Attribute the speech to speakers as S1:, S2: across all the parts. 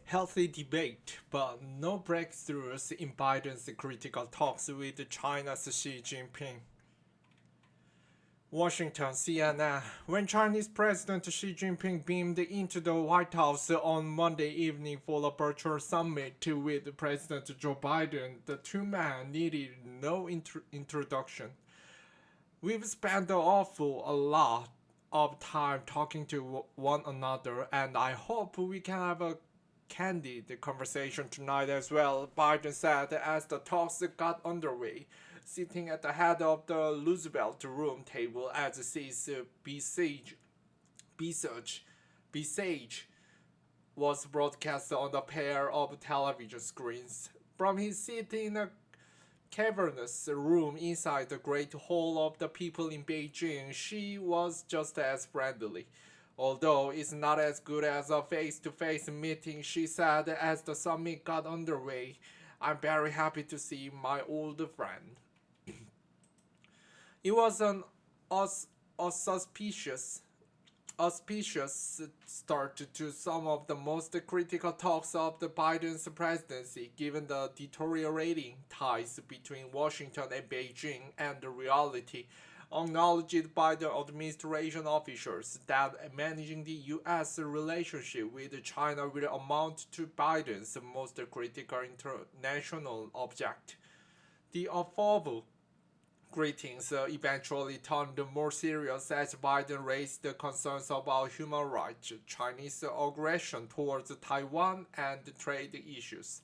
S1: Healthy debate, but no breakthroughs in Biden's critical talks with China's Xi Jinping. Washington, CNN. When Chinese President Xi Jinping beamed into the White House on Monday evening for a virtual summit with President Joe Biden, the two men needed no introduction. We've spent an awful a lot of time talking to one another, and I hope we can have a candid conversation tonight as well, Biden said as the talks got underway, sitting at the head of the Roosevelt room table as Xi's Besage was broadcast on a pair of television screens. From his seat in a cavernous room inside the Great Hall of the People in Beijing, she was just as friendly. Although it's not as good as a face-to-face meeting, she said as the summit got underway. I'm very happy to see my old friend. It was an auspicious auspicious start to some of the most critical talks of the Biden's presidency, given the deteriorating ties between Washington and Beijing and the reality acknowledged by the administration officials that managing the U.S. relationship with China will amount to Biden's most critical international object. The affable greetings eventually turned more serious as Biden raised concerns about human rights, Chinese aggression towards Taiwan, and trade issues.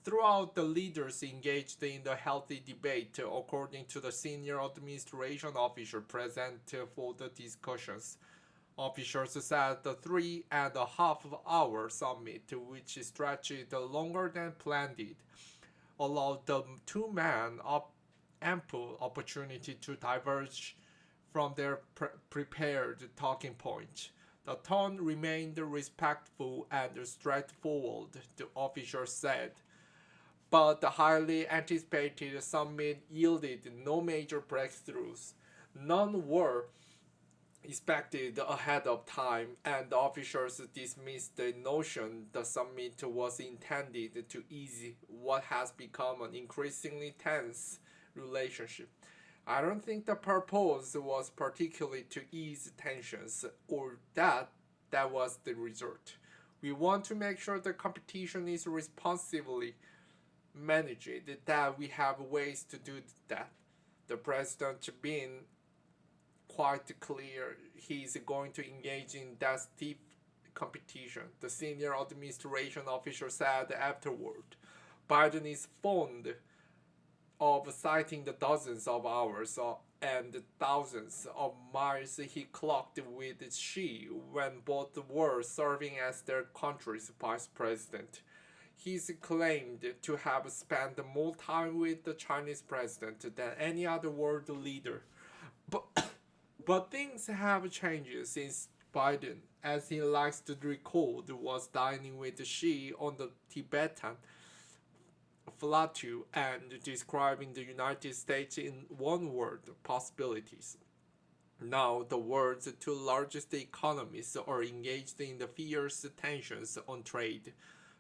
S1: Throughout, the leaders engaged in a healthy debate, according to the senior administration official present for the discussions. Officials said the 3.5 hour summit, which stretched longer than planned, allowed the two men ample opportunity to diverge from their prepared talking point. The tone remained respectful and straightforward, the official said, but the highly anticipated summit yielded no major breakthroughs. None were expected ahead of time, and the officials dismissed the notion the summit was intended to ease what has become an increasingly tense relationship. I don't think the purpose was particularly to ease tensions or that was the result. We want to make sure the competition is responsibly managed, that we have ways to do that. The president being quite clear he is going to engage in that stiff competition, the senior administration official said afterward. Biden is fond of citing the dozens of hours and thousands of miles he clocked with Xi when both were serving as their country's vice president. He's claimed to have spent more time with the Chinese president than any other world leader. But, but things have changed since Biden, as he likes to recall, was dining with Xi on the Tibetan plateau and describing the United States in one word, possibilities. Now, the world's two largest economies are engaged in the fierce tensions on trade,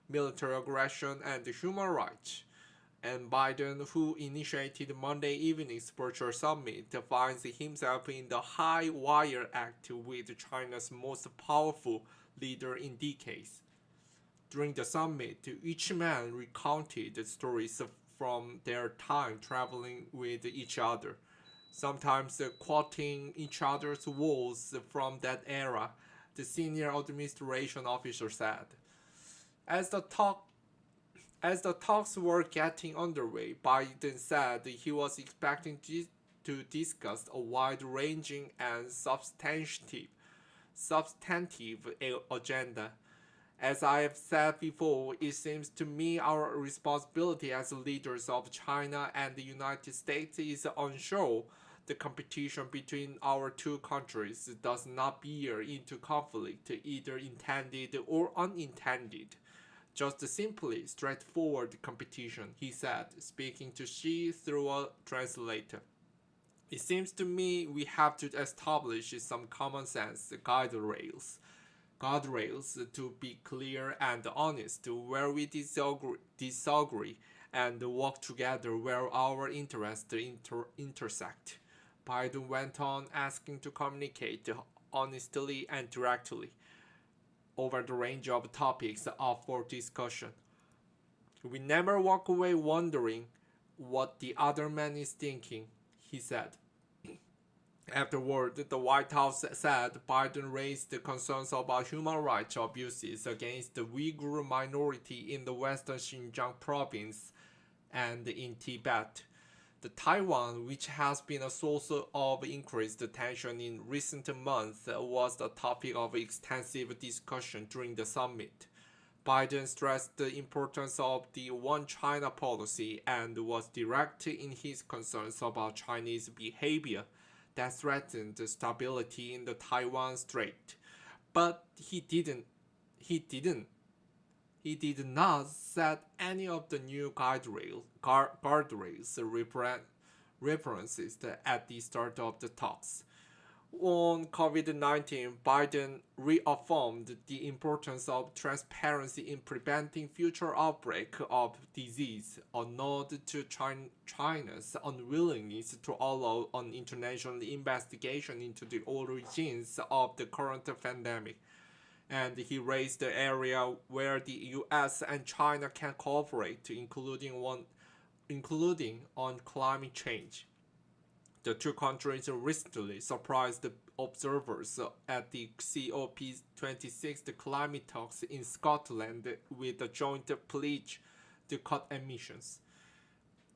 S1: military aggression, and human rights. And Biden, who initiated Monday evening's virtual summit, finds himself in the high wire act with China's most powerful leader in decades. During the summit, each man recounted stories from their time traveling with each other, sometimes quoting each other's words from that era, the senior administration officer said. As the talk as the talks were getting underway, Biden said he was expecting to discuss a wide-ranging and substantive agenda. As I have said before, it seems to me our responsibility as leaders of China and the United States is to ensure the competition between our two countries does not veer into conflict, either intended or unintended. Just simply straightforward competition, he said, speaking to Xi through a translator. It seems to me we have to establish some common sense guardrails. guardrails to be clear and honest where we disagree and work together where our interests intersect. Biden went on asking to communicate honestly and directly over the range of topics up for discussion. We never walk away wondering what the other man is thinking, he said. Afterward, the White House said Biden raised concerns about human rights abuses against the Uyghur minority in the western Xinjiang province and in Tibet. The Taiwan, which has been a source of increased tension in recent months, was the topic of extensive discussion during the summit. Biden stressed the importance of the One China policy and was direct in his concerns about Chinese behavior that threatened the stability in the Taiwan Strait. But he did not set any of the new guardrails references at the start of the talks. On COVID-19, Biden reaffirmed the importance of transparency in preventing future outbreak of disease, a nod to China's unwillingness to allow an international investigation into the origins of the current pandemic. And he raised the area where the US and China can cooperate, including on climate change. The two countries recently surprised observers at the COP26 climate talks in Scotland with a joint pledge to cut emissions.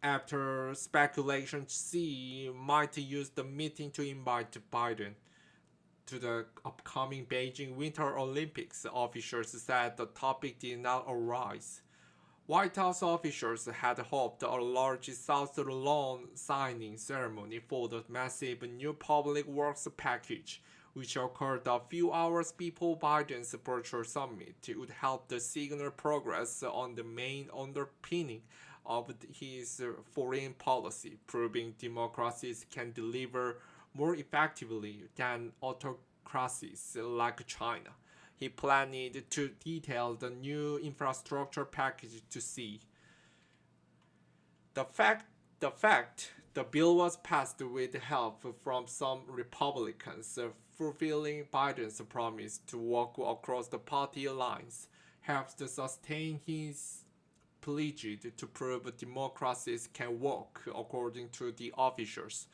S1: After speculation, Xi might use the meeting to invite Biden to the upcoming Beijing Winter Olympics, officials said the topic did not arise. White House officials had hoped a large South Lawn signing ceremony for the massive new public works package, which occurred a few hours before Biden's virtual summit, would help to signal progress on the main underpinning of his foreign policy, proving democracies can deliver more effectively than autocracies like China. He planned to detail the new infrastructure package to see. The fact the bill was passed with help from some Republicans, fulfilling Biden's promise to walk across the party lines, helps to sustain his pledge to prove democracies can work, according to the officials.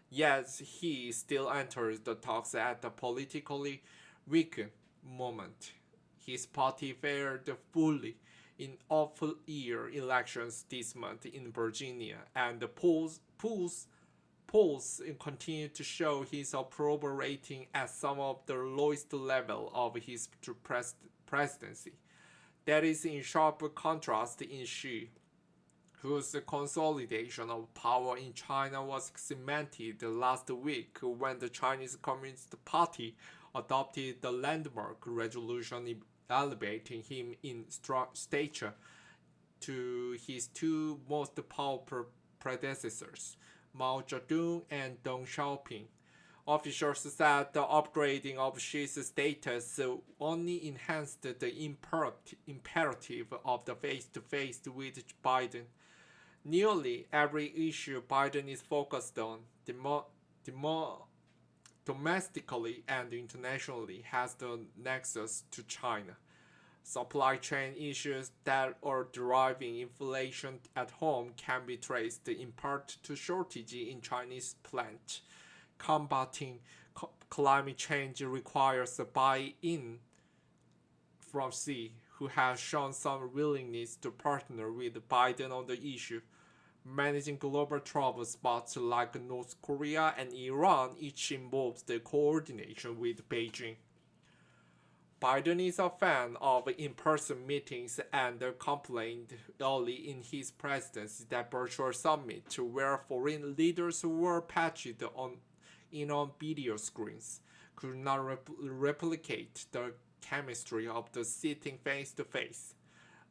S1: Yet he still enters the talks at a politically weak moment. His party fared fully in off-year elections this month in Virginia, and the polls continue to show his approval rating at some of the lowest level of his presidency. That is in sharp contrast in Xi, whose consolidation of power in China was cemented last week when the Chinese Communist Party adopted the landmark resolution elevating him in stature to his two most powerful predecessors, Mao Zedong and Deng Xiaoping. Officials said the upgrading of Xi's status only enhanced the imperative of the face-to-face with Biden. Nearly every issue Biden is focused on, domestically and internationally, has the nexus to China. Supply chain issues that are driving inflation at home can be traced in part to shortage in Chinese plants. Combating climate change requires a buy-in from Xi, who has shown some willingness to partner with Biden on the issue. Managing global trouble spots like North Korea and Iran each involves the coordination with Beijing. Biden is a fan of in-person meetings and complained early in his presidency that virtual summits where foreign leaders were patched on video screens could not replicate the chemistry of the sitting face-to-face.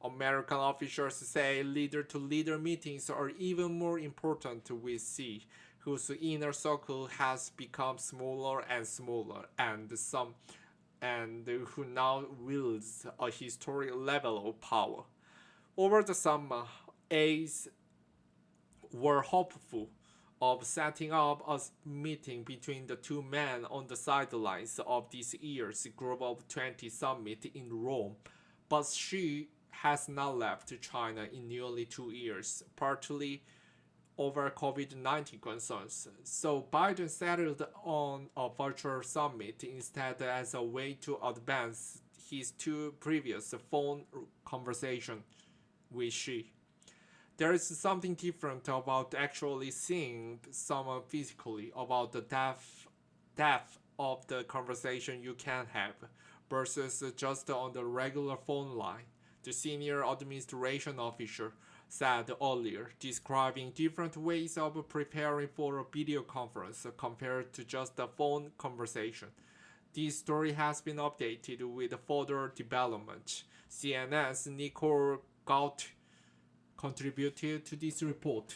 S1: American officials say leader-to-leader meetings are even more important with Xi, whose inner circle has become smaller and smaller, and some and who now wields a historic level of power. Over the summer, aides were hopeful of setting up a meeting between the two men on the sidelines of this year's Group of 20 summit in Rome, but Xi has not left China in nearly 2 years, partly over COVID-19 concerns. So Biden settled on a virtual summit instead as a way to advance his two previous phone conversations with Xi. There is something different about actually seeing someone physically, about the depth of the conversation you can have versus just on the regular phone line, the senior administration officer said earlier, describing different ways of preparing for a video conference compared to just a phone conversation. This story has been updated with further development. CNN's Nicole Gaut contributed to this report.